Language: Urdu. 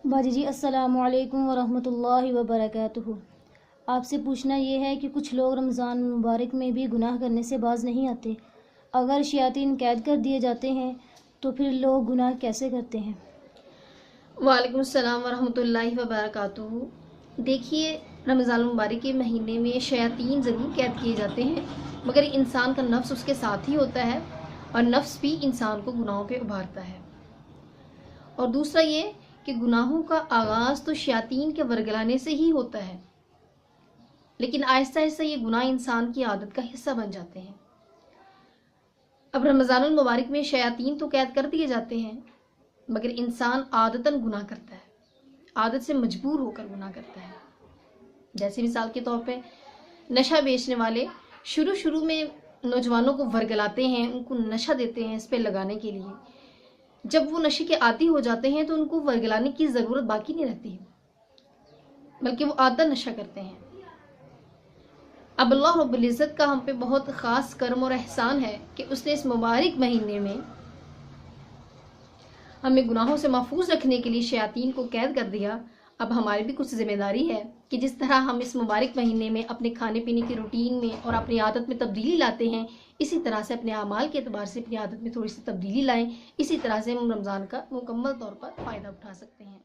باجی جی السلام علیکم ورحمۃ اللہ وبرکاتہ۔ آپ سے پوچھنا یہ ہے کہ کچھ لوگ رمضان مبارک میں بھی گناہ کرنے سے باز نہیں آتے۔ اگر شیاطین قید کر دیے جاتے ہیں تو پھر لوگ گناہ کیسے کرتے ہیں؟ وعلیکم السلام ورحمۃ اللہ وبرکاتہ۔ دیکھیے، رمضان المبارک کے مہینے میں شیاطین ضرور قید کیے جاتے ہیں، مگر انسان کا نفس اس کے ساتھ ہی ہوتا ہے اور نفس بھی انسان کو گناہوں پہ ابھارتا ہے۔ اور دوسرا یہ کہ گناہوں کا آغاز تو شیاطین کے ورگلانے سے ہی ہوتا ہے، لیکن آہستہ آہستہ یہ گناہ انسان کی عادت کا حصہ بن جاتے ہیں۔ اب رمضان المبارک میں شیاطین تو قید کر دیے جاتے ہیں، مگر انسان عادتاً گناہ کرتا ہے، عادت سے مجبور ہو کر گناہ کرتا ہے۔ جیسے مثال کے طور پہ نشہ بیچنے والے شروع میں نوجوانوں کو ورگلاتے ہیں، ان کو نشہ دیتے ہیں اس پہ لگانے کے لیے۔ جب وہ نشے کے عادی ہو جاتے ہیں تو ان کو ورگلانے کی ضرورت باقی نہیں رہتی، بلکہ وہ عادتاً نشہ کرتے ہیں۔ اب اللہ رب العزت کا ہم پہ بہت خاص کرم اور احسان ہے کہ اس نے اس مبارک مہینے میں ہمیں گناہوں سے محفوظ رکھنے کے لیے شیاطین کو قید کر دیا۔ اب ہماری بھی کچھ ذمہ داری ہے کہ جس طرح ہم اس مبارک مہینے میں اپنے کھانے پینے کی روٹین میں اور اپنی عادت میں تبدیلی لاتے ہیں، اسی طرح سے اپنے اعمال کے اعتبار سے اپنی عادت میں تھوڑی سی تبدیلی لائیں۔ اسی طرح سے ہم رمضان کا مکمل طور پر فائدہ اٹھا سکتے ہیں۔